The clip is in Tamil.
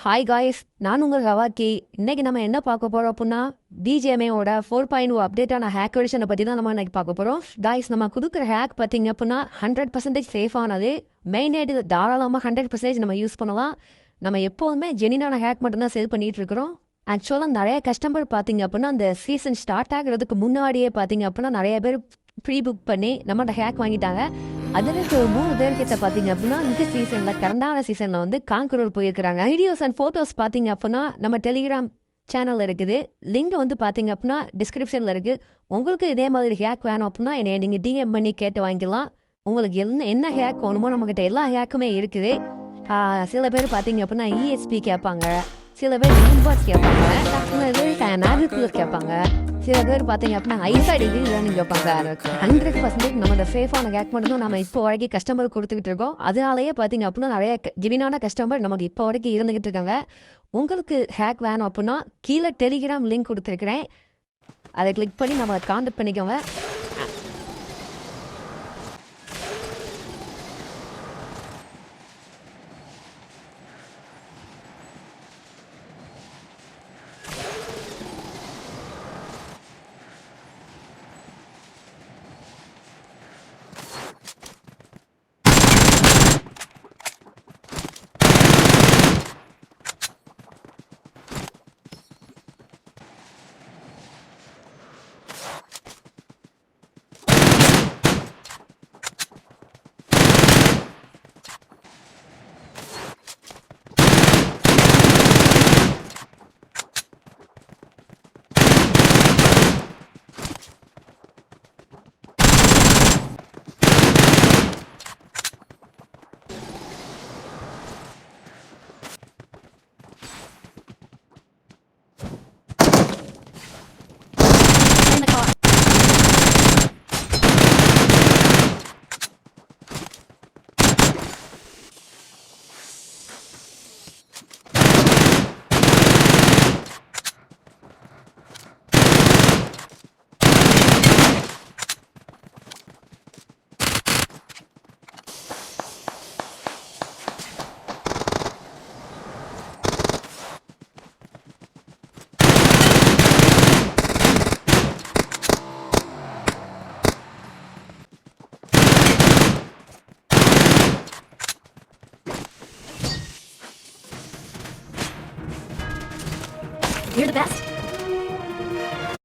ஹாய் காய்ஸ், நான் உங்கள் ஹவாக்கி. இன்னைக்கு நம்ம என்ன பார்க்க போறோம் அப்படின்னா பிஜிஎம்ஏவோட 4.0 அப்டேட்டான ஹேக் வெர்ஷனை பற்றி தான் நம்ம இன்னைக்கு பார்க்க போகிறோம். காய்ஸ், நம்ம கொடுக்குற ஹேக் பார்த்தீங்க அப்படின்னா 100% சேஃபானது. மெயின்டேட் தாராளமாக 100% நம்ம யூஸ் பண்ணலாம். நம்ம எப்போதுமே ஜெனினான ஹேக் மட்டும்தான் சேல் பண்ணிட்டு இருக்கிறோம். ஆக்சுவலாக நிறைய கஸ்டமர் பார்த்தீங்க அப்படின்னா அந்த சீசன் ஸ்டார்ட் ஆகிறதுக்கு முன்னாடியே பார்த்தீங்க அப்படின்னா நிறைய பேர் ப்ரீ புக் பண்ணி நம்மகிட்ட ஹேக் வாங்கிட்டாங்க. அதில் ஒரு 3 பேர்கிட்ட பார்த்தீங்க அப்படின்னா இந்த சீசனில் கரண்டான சீசனில் வந்து கான்குரூர் போயிருக்கிறாங்க. வீடியோஸ் அண்ட் ஃபோட்டோஸ் பார்த்தீங்க அப்படின்னா நம்ம டெலிகிராம் சேனல் இருக்குது. லிங்க் வந்து பார்த்தீங்க அப்படின்னா டிஸ்கிரிப்ஷனில் இருக்குது. உங்களுக்கு இதே மாதிரி ஹேக் வேணும் அப்படின்னா என்னை நீங்கள் டிஎம் பண்ணி கேட்டு வாங்கிக்கலாம். உங்களுக்கு என்ன ஹேக் வேணுமோ நம்மக்கிட்ட எல்லா ஹேக்குமே இருக்குது. சில பேர் பார்த்தீங்க அப்படின்னா இஎஸ்பி கேட்பாங்க, சில பேர் இன்பாஸ் கேட்பாங்க, நாவிகுலர் கேட்பாங்க, சில பேர் பார்த்தீங்க அப்படின்னா ஐசாடி நீங்கள் கேட்பாங்க. 100% நம்மளோட சேஃபான ஹேக் மட்டும் நம்ம இப்போ வரைக்கும் கஸ்டமர் கொடுத்துக்கிட்டு இருக்கோம். அதனாலேயே பார்த்தீங்க அப்படின்னா நிறைய ஜெனினான கஸ்டமர் நமக்கு இப்போ வரைக்கும் இருந்துகிட்டு இருக்காங்க. உங்களுக்கு ஹேக் வேணும் அப்படின்னா கீழே டெலிகிராம் லிங்க் கொடுத்துருக்குறேன். அதை கிளிக் பண்ணி நம்ம கான்டாக்ட் பண்ணிக்கோங்க.